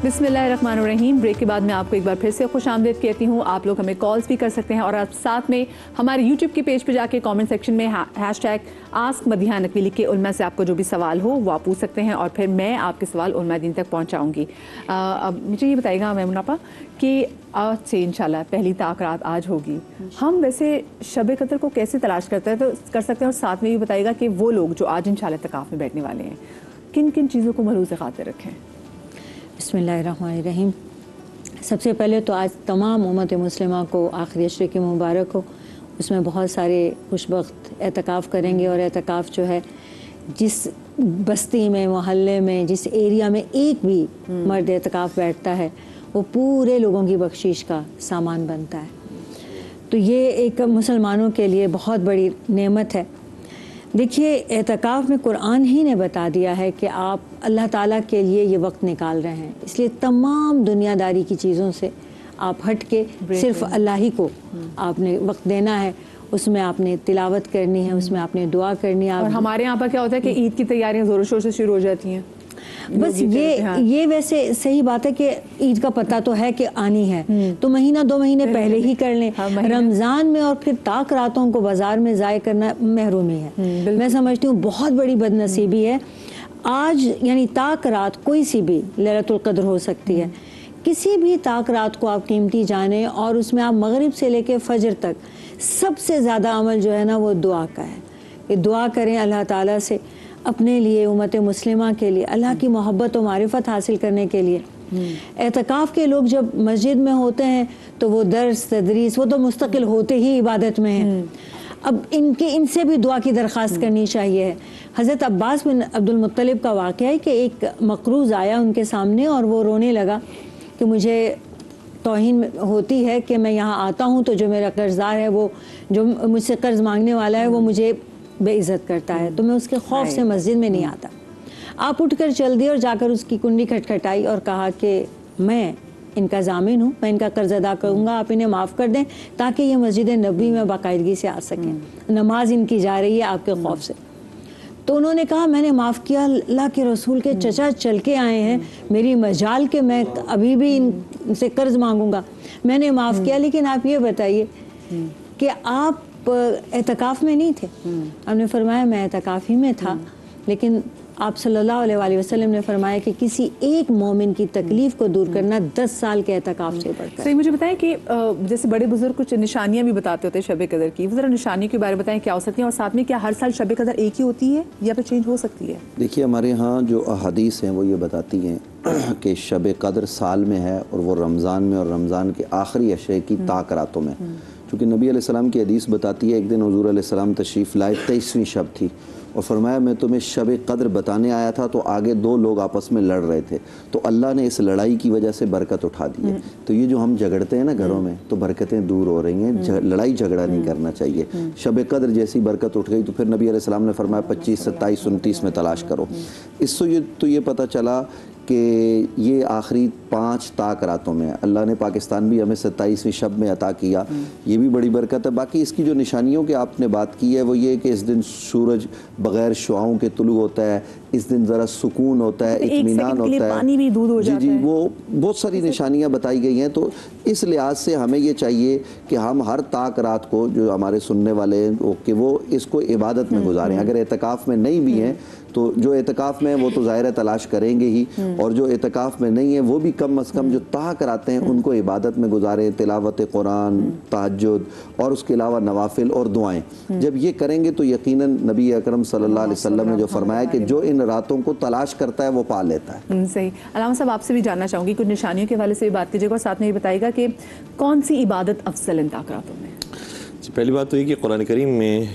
بسم اللہ الرحمن الرحیم. بریک کے بعد میں آپ کو ایک بار پھر سے خوش آمدید کہتی ہوں. آپ لوگ ہمیں کالز بھی کر سکتے ہیں اور آپ ساتھ میں ہمارے یوٹیوب کے پیج پہ جا کے کامنٹ سیکشن میں #آسک مدیحہ نقوی لکھ کے علماء سے آپ کو جو بھی سوال ہو وہ آپ پوچھ سکتے ہیں اور پھر میں آپ کے سوال علماء دین تک پہنچاؤں گی. اب مجھے یہ بتائیے گا میمونہ آپا کہ آج سے انشاءاللہ پہلی طاق رات آج ہوگی. ہم ویسے شب قدر کو کیسے تلاش کر سکتے ہیں اور ساتھ میں یہ بتائیے گا کہ وہ لوگ جو آج انشاءاللہ اعتکاف میں بیٹھنے والے ہیں کن کن چیزوں کو ملحوظ خاطر رکھیں؟ بسم اللہ الرحمن الرحیم. سب سے پہلے تو آج تمام امت مسلمہ کو آخری عشرے کی مبارک ہو. اس میں بہت سارے خوش بخت اعتکاف کریں گے اور اعتکاف جو ہے جس بستی میں محلے میں جس ایریا میں ایک بھی مرد اعتکاف بیٹھتا ہے وہ پورے لوگوں کی بخشش کا سامان بنتا ہے. تو یہ ایک مسلمانوں کے لیے بہت بڑی نعمت ہے. دیکھیے اعتکاف میں قرآن ہی نے بتا دیا ہے کہ آپ اللہ تعالیٰ کے لیے یہ وقت نکال رہے ہیں, اس لیے تمام دنیا داری کی چیزوں سے آپ ہٹ کے صرف اللہ ہی کو آپ نے وقت دینا ہے. اس میں آپ نے تلاوت کرنی ہے, اس میں آپ نے دعا کرنی ہے. اور ہمارے یہاں پر کیا ہوتا ہے کہ عید کی تیاریاں زور و شور سے شروع ہو جاتی ہیں. بس یہ ویسے صحیح بات ہے کہ عید کا پتہ تو ہے کہ آنی ہے تو مہینہ 2 مہینے پہلے ہی کر لیں. رمضان میں اور پھر طاق راتوں کو بازار میں ضائع کرنا محرومی ہے. میں سمجھتی ہوں بہت بڑی بد نصیبی ہے. آج یعنی طاق رات کوئی سی بھی لیلۃ القدر ہو سکتی ہے. کسی بھی طاق رات کو آپ قیمتی جانیں اور اس میں آپ مغرب سے لے کے فجر تک سب سے زیادہ عمل جو ہے نا وہ دعا کا ہے کہ دعا کریں اللہ تعالیٰ سے اپنے لیے, امت مسلمہ کے لیے, اللہ کی محبت و معرفت حاصل کرنے کے لیے. اعتکاف کے لوگ جب مسجد میں ہوتے ہیں تو وہ درس تدریس وہ تو مستقل ہوتے ہی عبادت میں ہیں. اب ان سے بھی دعا کی درخواست کرنی چاہیے. حضرت عباس بن عبد المطلب کا واقعہ ہے کہ ایک مقروض آیا ان کے سامنے اور وہ رونے لگا کہ مجھے توہین ہوتی ہے کہ میں یہاں آتا ہوں تو جو میرا قرضدار ہے وہ جو مجھ سے قرض مانگنے والا ہے وہ مجھے بے عزت کرتا ہے تو میں اس کے خوف سے مسجد میں نہیں آتا. آپ اٹھ کر چل دیے اور جا کر اس کی کنڈی کھٹکھٹائی اور کہا کہ میں ان کا ضامن ہوں, میں ان کا قرض ادا کروں گا, آپ انہیں معاف کر دیں تاکہ یہ مسجد نبوی میں باقاعدگی سے آ سکیں. نماز ان کی جا رہی ہے آپ کے خوف سے. تو انہوں نے کہا میں نے معاف کیا, اللہ کے رسول کے چچا چل کے آئے ہیں, میری مجال کہ میں ابھی بھی ان سے قرض مانگوں گا, میں نے معاف کیا. لیکن آپ یہ بتائیے کہ آپ اعتکاف میں نہیں تھے. آپ نے فرمایا میں اعتکاف ہی میں تھا, لیکن آپ صلی اللہ علیہ وآلہ وسلم نے فرمایا کہ کسی ایک مومن کی تکلیف کو دور کرنا 10 سال کے اعتکاف سے بڑھ کر. صحیح. مجھے بتائیں کہ جیسے بڑے بزرگ کچھ نشانیاں بھی بتاتے ہوتے ہیں شب قدر کی, وہ ذرا نشانیوں کے بارے میں بتائیں کیا ہو سکتی ہیں, اور ساتھ میں کیا ہر سال شب قدر ایک ہی ہوتی ہے یا پھر چینج ہو سکتی ہے؟ دیکھیے ہمارے ہاں جو احادیث ہیں وہ یہ بتاتی ہیں کہ شب قدر سال میں ہے اور وہ رمضان میں اور رمضان کے آخری عشرے کی طاق راتوں میں. چونکہ نبی علیہ السلام کی حدیث بتاتی ہے ایک دن حضور علیہ السلام تشریف لائے 23ویں شب تھی اور فرمایا میں تمہیں شب قدر بتانے آیا تھا تو آگے 2 لوگ آپس میں لڑ رہے تھے تو اللہ نے اس لڑائی کی وجہ سے برکت اٹھا دی ہے. تو یہ جو ہم جھگڑتے ہیں نا گھروں میں تو برکتیں دور ہو رہی ہیں. لڑائی جھگڑا نہیں کرنا چاہیے. شب قدر جیسی برکت اٹھ گئی تو پھر نبی علیہ السلام نے فرمایا 25 27 29 میں تلاش کرو. اس سے تو یہ پتہ چلا کہ یہ آخری 5 طاق راتوں میں اللہ نے پاکستان بھی ہمیں 27ویں شب میں عطا کیا, یہ بھی بڑی برکت ہے. باقی اس کی جو نشانیوں کی آپ نے بات کی ہے وہ یہ کہ اس دن سورج بغیر شعاؤں کے طلوع ہوتا ہے, اس دن ذرا سکون ہوتا ہے, اطمینان ہوتا ہے, پانی بھی دودھ ہو جاتا ہے. وہ بہت ساری نشانیاں بتائی گئی ہیں. تو اس لحاظ سے ہمیں یہ چاہیے کہ ہم ہر طاق رات کو جو ہمارے سننے والے ہیں کہ وہ اس کو عبادت میں گزاریں. اگر اعتکاف میں نہیں بھی ہیں تو جو اعتکاف میں وہ تو ظاہر تلاش کریں گے ہی, اور جو اعتکاف میں نہیں ہیں وہ بھی کم از کم جو طاق راتیں ہیں ان کو عبادت میں گزاریں, تلاوت قرآن, تہجد اور اس کے علاوہ نوافل اور دعائیں. جب یہ کریں گے تو یقیناً نبی اکرم صلی اللہ علیہ وسلم نے جو فرمایا کہ جو ان راتوں کو تلاش کرتا ہے وہ پا لیتا ہے. صحیح. علامہ صاحب آپ سے بھی جاننا چاہوں گی کچھ نشانیوں کے حوالے سے بھی بات کیجیے گا اور ساتھ میں یہ بتائیے گا کہ کون سی عبادت افضل ان طاق راتوں میں؟ پہلی بات تو یہ کہ قرآن کریم میں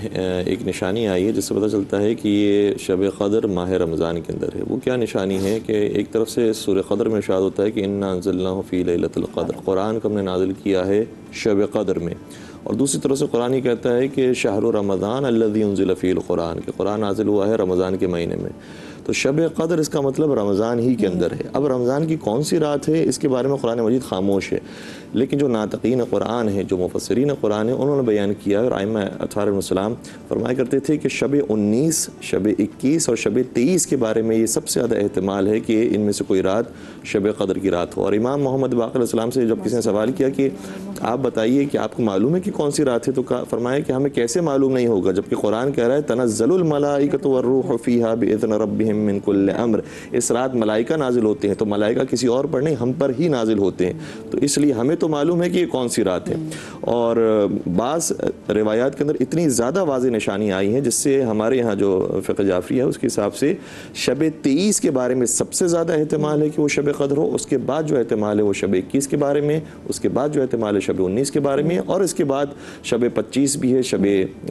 ایک نشانی آئی ہے جس سے پتہ چلتا ہے کہ یہ شب قدر ماہ رمضان کے اندر ہے. وہ کیا نشانی ہے کہ ایک طرف سے سورہ قدر میں ارشاد ہوتا ہے کہ انا انزلناہ فی لیلۃ القدر, قرآن کو ہم نے نازل کیا ہے شب قدر میں, اور دوسری طرف سے قرآن یہ کہتا ہے کہ شہر رمضان الذی انزل فیہ القرآن, کہ قرآن نازل ہوا ہے رمضان کے مہینے میں. تو شب قدر اس کا مطلب رمضان ہی کے اندر ہے. اب رمضان کی کون سی رات ہے اس کے بارے میں قرآن مجید خاموش ہے، لیکن جو ناطقین قرآن ہیں، جو مفسرین قرآن ہیں، انہوں نے بیان کیا. اور ائمہ اطہار علیہ السلام فرمایا کرتے تھے کہ شب 19، شب 21 اور شب 23 کے بارے میں یہ سب سے زیادہ احتمال ہے کہ ان میں سے کوئی رات شب قدر کی رات ہو. اور امام محمد باقر علیہ السلام سے جب کسی نے سوال کیا کہ آپ بتائیے کہ آپ کو معلوم ہے کہ کون سی رات ہے، تو فرمایا کہ ہمیں کیسے معلوم نہیں ہوگا جبکہ قرآن کہہ رہا ہے تنزل الملائکۃ والروح فیہا باذن ربہم من کل امر. اس رات ملائکہ نازل ہوتے ہیں، تو ملائکہ کسی اور پر نہیں، ہم پر ہی نازل ہوتے ہیں. تو اس لیے ہمیں تو معلوم ہے کہ یہ کون سی رات ہے. اور بعض روایات کے اندر اتنی زیادہ واضح نشانی آئی ہیں جس سے ہمارے یہاں جو فقہ جعفری ہے اس کے حساب سے شب 23 کے بارے میں سب سے زیادہ احتمال ہے کہ وہ شب قدر ہو. اس کے بعد جو احتمال ہے وہ شب 21 کے بارے میں، اس کے بعد جو احتمال ہے شب 19 کے بارے میں، اور اس کے بعد شب 25 بھی ہے، شب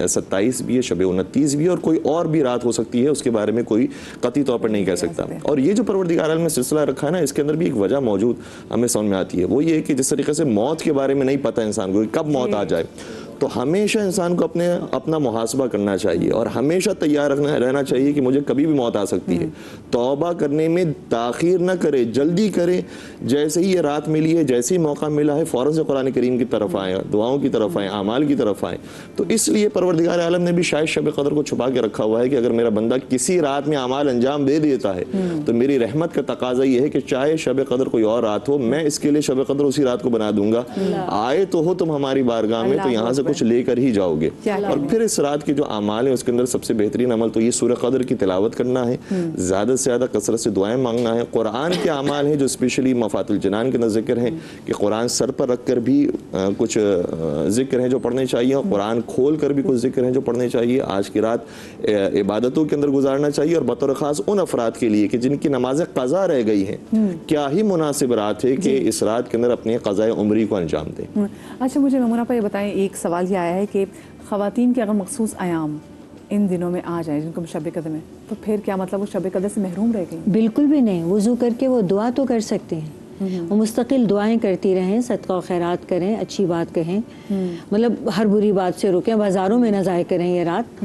27 بھی ہے، شب 29 بھی ہے، اور کوئی اور بھی رات ہو سکتی ہے، اس کے بارے میں کوئی قطعی طور پر نہیں کہہ سکتا. اور یہ جو پروردگار عالم نے سلسلہ رکھا ہے نا، اس کے اندر بھی ایک وجہ موجود ہمیں سمجھ میں آتی ہے. وہ یہ کہ جس طریقے سے موت کے بارے میں نہیں پتہ انسان کو کب موت آ جائے، تو ہمیشہ انسان کو اپنا محاسبہ کرنا چاہیے اور ہمیشہ تیار رہنا چاہیے کہ مجھے کبھی بھی موت آ سکتی ہے. توبہ کرنے میں تاخیر نہ کرے، جلدی کرے. جیسے ہی یہ رات ملی ہے، جیسے ہی موقع ملا ہے، فوراً سے قرآن کریم کی طرف آئیں، دعاؤں کی طرف آئیں، اعمال کی طرف آئیں. تو اس لیے پروردگار عالم نے بھی شاید شب قدر کو چھپا کے رکھا ہوا ہے کہ اگر میرا بندہ کسی رات میں اعمال انجام دے دیتا ہے تو میری رحمت کا تقاضا یہ ہے کہ چاہے شب قدر کوئی اور رات ہو، میں اس کے لیے شب قدر اسی رات کو بنا دوں گا. آئے تو ہو تم ہماری بارگاہ میں تو یہاں سے کچھ لے کر ہی جاؤ گے. اور پھر اس رات کے جو اعمال ہیں اس کے اندر سب سے بہترین عمل تو یہ سورہ قدر کی تلاوت کرنا ہے، زیادہ سے زیادہ کثرت سے دعائیں مانگنا ہے. قرآن کے اعمال ہیں جو اسپیشلی مفات الجنان کے اندر ذکر ہیں کہ قرآن سر پر رکھ کر بھی کچھ ذکر ہیں جو پڑھنے چاہیے، اور قرآن کھول کر بھی کچھ ذکر ہیں جو پڑھنے چاہیے. آج کی رات عبادتوں کے اندر گزارنا چاہیے، اور بطور خاص ان افراد کے لیے کہ جن کی نمازیں قضا رہ گئی ہیں، کیا ہی مناسب رات ہے کہ اس رات کے اندر اپنی قضاء عمری کو انجام دیں. اچھا مجھے میمونہ پر یہ بتائیں، ایک سوال یہ آیا ہے کہ خواتین کے اگر مخصوص ایام ان دنوں میں آ جائیں جن کو شب قدر میں، تو پھر کیا مطلب وہ شب قدر سے محروم رہ گئی؟ بالکل بھی نہیں. وضو کر کے وہ دعا تو کر سکتے ہیں، وہ مستقل دعائیں کرتی رہیں، صدقہ و خیرات کریں، اچھی بات کہیں، مطلب ہر بری بات سے رکیں، بازاروں میں نہ ضائع کریں یہ رات.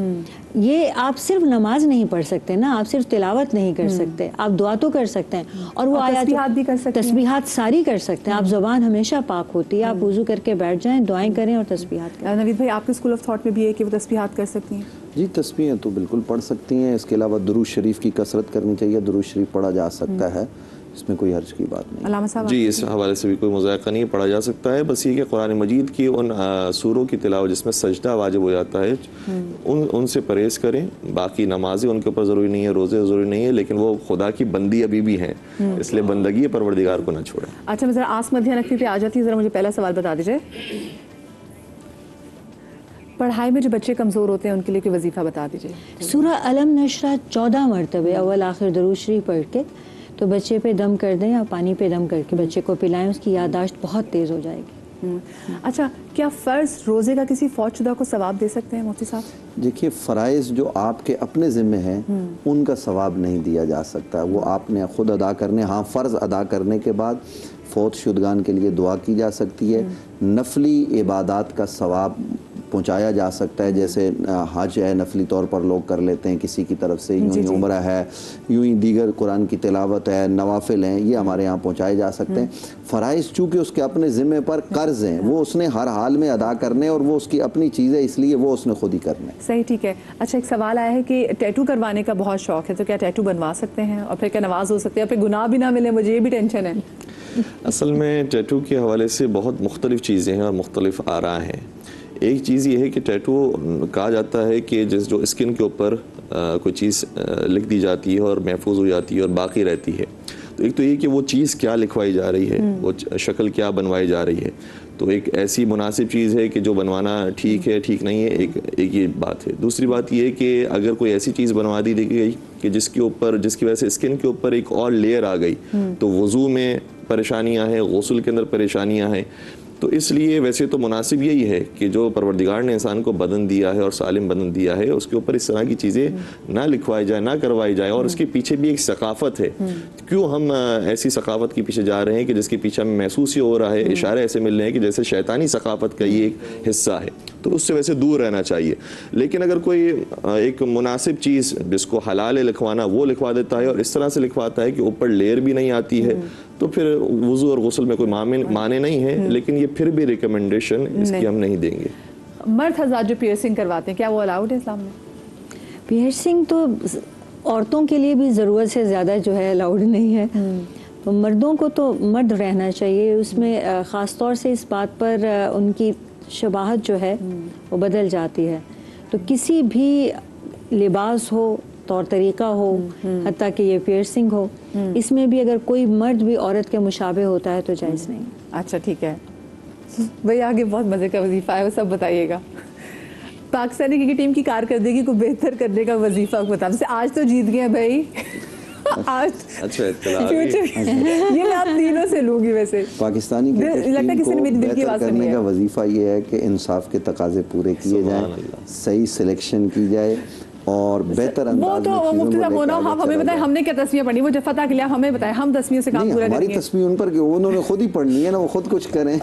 یہ آپ صرف نماز نہیں پڑھ سکتے نا، آپ صرف تلاوت نہیں کر سکتے، آپ دعا تو کر سکتے ہیں، اور وہ تسبیحات بھی کر سکتے ہیں، تسبیحات ساری کر سکتے ہیں. آپ زبان ہمیشہ پاک ہوتی ہے، آپ وضو کر کے بیٹھ جائیں، دعائیں کریں اور تسبیحات کریں. نوید بھائی آپ کے اسکول آف تھاٹ میں بھی ہے کہ وہ تسبیحات کر سکتی ہیں؟ جی تسبیحیں تو بالکل پڑھ سکتی ہیں. اس کے علاوہ درود شریف کی کثرت کرنی چاہیے، درود شریف پڑھا جا سکتا ہے، اس میں کوئی حرج کی بات نہیں. علامہ صاحب جی اس حوالے سے بھی کوئی مذائقہ نہیں، پڑھا جا سکتا ہے. بس یہ کہ قرآن مجید کی ان سوروں کی تلاوت جس میں سجدہ واجب ہو جاتا ہے ان سے پرہیز کریں. باقی نمازیں ان کے اوپر ضروری نہیں ہے، روزے ضروری نہیں ہے، لیکن وہ خدا کی بندی ابھی بھی ہیں، اس لیے بندگی پروردگار کو نہ چھوڑیں. اچھا میں ذرا آسک مدھیہ نقوی پہ آ جاتی ہے، ذرا مجھے پہلا سوال بتا دیجیے. پڑھائی میں جو بچے کمزور ہوتے ہیں ان کے لیے کوئی وظیفہ بتا دیجیے. سورہ علم نشرہ 14 مرتبہ اول آخر درود شریف پڑھ کے تو بچے پہ دم کر دیں، یا پانی پہ دم کر کے بچے کو پلائیں، اس کی یادداشت بہت تیز ہو جائے گی. اچھا کیا فرض روزے کا کسی فوت شدہ کو ثواب دے سکتے ہیں مفتی صاحب؟ دیکھیے فرائض جو آپ کے اپنے ذمہ ہیں ان کا ثواب نہیں دیا جا سکتا، وہ آپ نے خود ادا کرنے. ہاں فرض ادا کرنے کے بعد فوت شدگان کے لیے دعا کی جا سکتی ہے، نفلی عبادات کا ثواب پہنچایا جا سکتا ہے، جیسے حج ہے نفلی طور پر لوگ کر لیتے ہیں کسی کی طرف سے، یوں ہی عمرہ ہے، یوں ہی دیگر قرآن کی تلاوت ہے، نوافل ہیں، یہ ہمارے یہاں پہنچائے جا سکتے ہیں. فرائض چونکہ اس کے اپنے ذمہ پر قرض ہیں، وہ اس نے ہر حال میں ادا کرنے، اور وہ اس کی اپنی چیز ہے، اس لیے وہ اس نے خود ہی کرنے. صحیح ٹھیک ہے. اچھا ایک سوال آیا ہے کہ ٹیٹو کروانے کا بہت شوق ہے، تو کیا ٹیٹو بنوا سکتے ہیں، اور پھر کیا نواز ہو سکتے ہیں، اور پھر گناہ بھی نہ ملے؟ مجھے یہ بھی ٹینشن ہے. اصل میں ٹیٹو کے حوالے سے بہت مختلف چیزیں ہیں اور مختلف آراء ہیں. ایک چیز یہ ہے کہ ٹیٹو کہا جاتا ہے کہ جو اسکن کے اوپر کوئی چیز لکھ دی جاتی ہے اور محفوظ ہو جاتی ہے اور باقی رہتی ہے. تو ایک تو یہ کہ وہ چیز کیا لکھوائی جا رہی ہے، وہ شکل کیا بنوائی جا رہی ہے. تو ایک ایسی مناسب چیز ہے کہ جو بنوانا ٹھیک ہے ٹھیک نہیں ہے، ایک یہ بات ہے. دوسری بات یہ ہے کہ اگر کوئی ایسی چیز بنوا دی گئی کہ جس کی وجہ سے اسکن کے اوپر ایک اور لیئر آ گئی، تو وضو میں پریشانیاں ہیں، غسل کے اندر پریشانیاں ہیں. تو اس لیے ویسے تو مناسب یہی ہے کہ جو پروردگار نے انسان کو بدن دیا ہے اور سالم بدن دیا ہے اس کے اوپر اس طرح کی چیزیں نہ لکھوائی جائے، نہ کروائی جائے. اور اس کے پیچھے بھی ایک ثقافت ہے. کیوں ہم ایسی ثقافت کے پیچھے جا رہے ہیں کہ جس کے پیچھے ہمیں محسوس ہی ہو رہا ہے، اشارے ایسے مل رہے ہیں کہ جیسے شیطانی ثقافت کا یہ ایک حصہ ہے. تو اس سے ویسے دور رہنا چاہیے. لیکن اگر کوئی ایک مناسب چیز جس کو حلال ہے لکھوانا وہ لکھوا دیتا ہے اور اس طرح سے لکھواتا ہے کہ اوپر لیئر بھی نہیں آتی ہے، تو پھر وضو اور غسل میں کوئی معنی نہیں ہے. لیکن یہ پھر بھی ریکمنڈیشن اس کی ہم نہیں دیں گے. مرد حضرات جو پیئرسنگ کرواتے ہیں کیا وہ الاؤڈ ہے اسلام میں؟ پیئرسنگ تو عورتوں کے لیے بھی ضرورت سے زیادہ جو ہے الاؤڈ نہیں ہے. مردوں کو تو مرد رہنا چاہیے. اس میں خاص طور سے اس بات پر ان کی شباہت جو ہے وہ بدل جاتی ہے. تو کسی بھی لباس ہو، طور طریقہ ہو، حتیٰ کہ یہ پیئرسنگ ہو، اس میں بھی اگر کوئی مرد بھی عورت کے مشابہ ہوتا ہے تو جائز نہیں. اچھا ٹھیک ہے بھائی، آگے بہت مزے کا وظیفہ ہے وہ سب بتائیے گا. پاکستانی کرکٹ ٹیم کی کارکردگی کو بہتر کرنے کا وظیفہ بتا. آج تو جیت گئے بھائی، آج اچھا اطلاع یہ میں آپ تینوں سے لوں گی. ویسے پاکستانی کرکٹ ٹیم کو بہتر کرنے کا وظیفہ یہ ہے کہ انصاف کے تقاضے پورے کیے جائیں، صحیح سلیکشن کی جائے اور بہتر انداز میں مفتی صاحب ہونا. ہمیں بتائیں ہم نے کیا تسمیہ پڑھی، وہ جو فتح کے لیے ہمیں بتائیں، ہم تسمیہ سے کام پورا کریں گے. ہماری تسمیہ ان پر کہ انہوں نے خود ہی پڑھنی ہے نا، وہ خود کچھ کریں.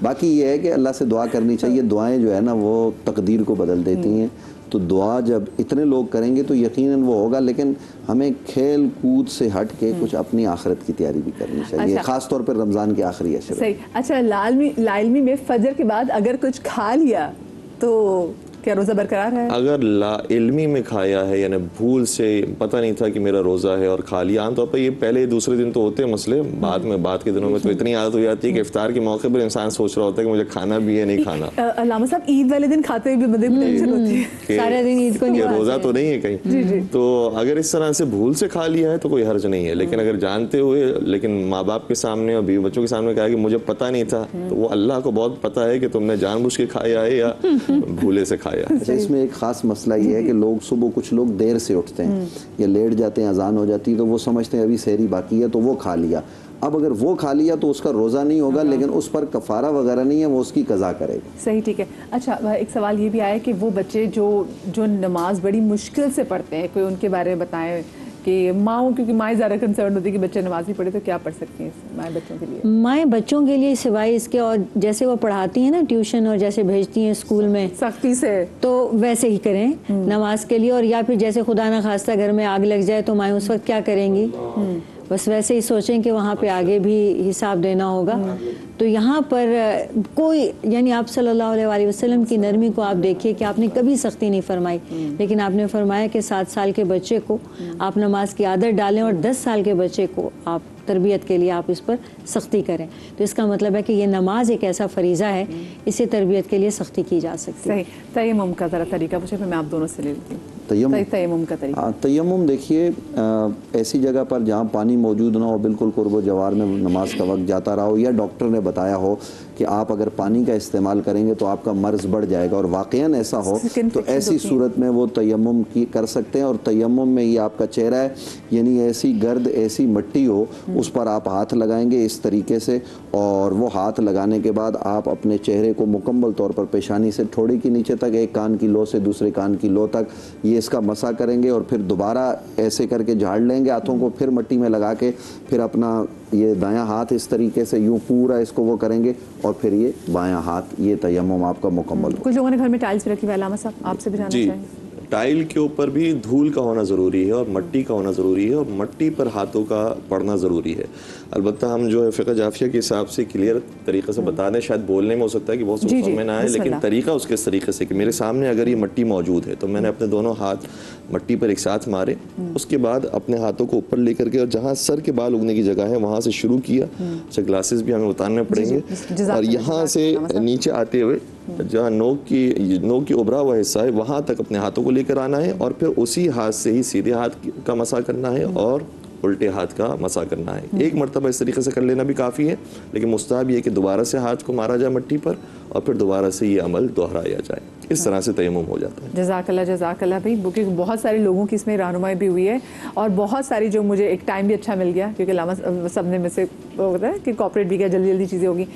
باقی یہ ہے کہ اللہ سے دعا کرنی چاہیے. دعائیں جو ہے نا وہ تقدیر کو بدل دیتی ہیں. تو دعا جب اتنے لوگ کریں گے تو یقیناً وہ ہوگا. لیکن ہمیں کھیل کود سے ہٹ کے کچھ اپنی آخرت کی تیاری بھی کرنی چاہیے، خاص طور پر رمضان کے آخری عشرے. صحیح. اچھا، لالمی میں فجر کے بعد اگر کچھ کھا لیا تو کیا روزہ برقرار ہے؟ اگر لا علمی میں کھایا ہے، یعنی بھول سے پتہ نہیں تھا کہ میرا روزہ ہے اور کھا لیا. عام طور پر یہ پہلے دوسرے دن تو ہوتے ہیں مسئلے، بعد کے دنوں میں تو اتنی عادت ہو جاتی ہے کہ افطار کے موقع پر انسان سوچ رہا ہوتا ہے کہ مجھے کھانا بھی ہے نہیں کھانا. علامہ صاحب عید والے دن کھاتے ہوئے بھی بندے کو ٹینشن ہوتی ہے، سارے دن عید کو نہیں روزہ تو نہیں ہے کہیں. تو اگر اس طرح سے بھول سے کھا لیا ہے تو کوئی حرج نہیں ہے. لیکن اگر جانتے ہوئے لیکن ماں باپ کے سامنے اور بیوی بچوں کے سامنے کہا کہ مجھے پتہ نہیں تھا، تو وہ اللہ کو بہت پتہ ہے کہ تم نے جان بوجھ کے کھایا ہے یا بھولے سے کھایا. اس میں ایک خاص مسئلہ یہ ہے کہ لوگ صبح کچھ لوگ دیر سے اٹھتے ہیں یا لیٹ جاتے ہیں، اذان ہو جاتی ہے تو وہ سمجھتے ہیں ابھی سحری باقی ہے تو وہ کھا لیا. اب اگر وہ کھا لیا تو اس کا روزہ نہیں ہوگا، لیکن اس پر کفارہ وغیرہ نہیں ہے، وہ اس کی قضا کرے گا. صحیح، ٹھیک ہے. اچھا، ایک سوال یہ بھی آیا کہ وہ بچے جو نماز بڑی مشکل سے پڑھتے ہیں، کوئی ان کے بارے میں بتائیں کہ ماؤں، کیونکہ مائیں زیادہ کنسرن ہوتی ہے کہ بچے نماز ہی پڑھے، تو کیا پڑھ سکتی ہیں مائیں بچوں کے لیے؟ مائیں بچوں کے لیے سوائے اس کے اور جیسے وہ پڑھاتی ہیں نا ٹیوشن اور جیسے بھیجتی ہیں اسکول میں سختی سے، تو ویسے ہی کریں نماز کے لیے. اور یا پھر جیسے خدا نہ خواستہ گھر میں آگ لگ جائے تو مائیں اس وقت کیا کریں گی؟ بس ویسے ہی سوچیں کہ وہاں پہ آگے بھی حساب دینا ہوگا. تو یہاں پر کوئی، یعنی آپ صلی اللہ علیہ وسلم کی نرمی کو آپ دیکھیے کہ آپ نے کبھی سختی نہیں فرمائی، لیکن آپ نے فرمایا کہ 7 سال کے بچے کو آپ نماز کی عادت ڈالیں اور 10 سال کے بچے کو آپ تربیت کے لیے آپ اس پر سختی کریں. تو اس کا مطلب ہے کہ یہ نماز ایک ایسا فریضہ ہے، اسے تربیت کے لیے سختی کی جا سکتی ہے. صحیح. تیمم کا ذرا طریقہ پوچھیں، پھر میں آپ دونوں سے لے لیتی ہوں. تیمم کا طریقہ. تیمم دیکھیے، ایسی جگہ پر جہاں پانی موجود نہ ہو، بالکل قرب و جوار میں نماز کا وقت جاتا رہا ہو، یا ڈاکٹر نے بتایا ہو کہ آپ اگر پانی کا استعمال کریں گے تو آپ کا مرض بڑھ جائے گا اور واقعاً ایسا ہو، تو ایسی صورت میں وہ تیمم کر سکتے ہیں. اور تیمم میں یہ آپ کا چہرہ ہے، یعنی ایسی گرد، ایسی مٹی ہو، اس پر آپ ہاتھ لگائیں گے اس طریقے سے، اور وہ ہاتھ لگانے کے بعد آپ اپنے چہرے کو مکمل طور پر پیشانی سے ٹھوڑی کے نیچے تک، ایک کان کی لو سے دوسرے کان کی لو تک یہ اس کا مسح کریں گے. اور پھر دوبارہ ایسے کر کے جھاڑ لیں گے ہاتھوں کو، پھر مٹی میں لگا کے پھر اپنا یہ دایاں ہاتھ اس طریقے سے یوں پورا اس کو وہ کریں گے، اور پھر یہ بایاں ہاتھ، یہ تیمم آپ کا مکمل ہو. کچھ لوگوں نے گھر میں ٹائلز بھی رکھی ہوئی. علامہ صاحب آپ سے بھی جاننا چاہیں. ٹائل کے اوپر بھی دھول کا ہونا ضروری ہے اور مٹی کا ہونا ضروری ہے، اور مٹی پر ہاتھوں کا پڑنا ضروری ہے. البتہ ہم جو ہے فقہ جعفریہ کے حساب سے کلیئر طریقے سے بتا دیں، شاید بولنے میں ہو سکتا ہے کہ بہت سمجھ میں نہ آئے، لیکن طریقہ اس کے طریقے سے کہ میرے سامنے اگر یہ مٹی موجود ہے تو میں نے اپنے دونوں ہاتھ مٹی پر ایک ساتھ مارے، اس کے بعد اپنے ہاتھوں کو اوپر لے کر کے، اور جہاں سر کے بال اگنے کی جگہ ہے وہاں سے شروع کیا. اچھا، گلاسز بھی ہمیں اتارنے پڑیں گے، اور یہاں سے نیچے آتے ہوئے جہاں نوک کی ابھرا ہوا حصہ ہے وہاں تک اپنے ہاتھوں کو لے کر آنا ہے، اور پھر اسی ہاتھ سے ہی سیدھے ہاتھ کا مسح کرنا ہے اور الٹے ہاتھ کا مسح کرنا ہے. ایک مرتبہ اس طریقے سے کر لینا بھی کافی ہے، لیکن مستحب یہ کہ دوبارہ سے ہاتھ کو مارا جائے مٹی پر، اور پھر دوبارہ سے یہ عمل دہرایا جائے. اس طرح سے تیمم ہو جاتا ہے. جزاک اللہ بھائی. کیونکہ بہت سارے لوگوں کی اس میں رہنمائی بھی ہوئی ہے، اور بہت ساری جو مجھے ایک ٹائم بھی اچھا مل گیا، کیونکہ علامہ سب نے میں سے ہوتا ہے کہ کوآپریٹ بھی کیا، جلدی چیزیں ہوگی.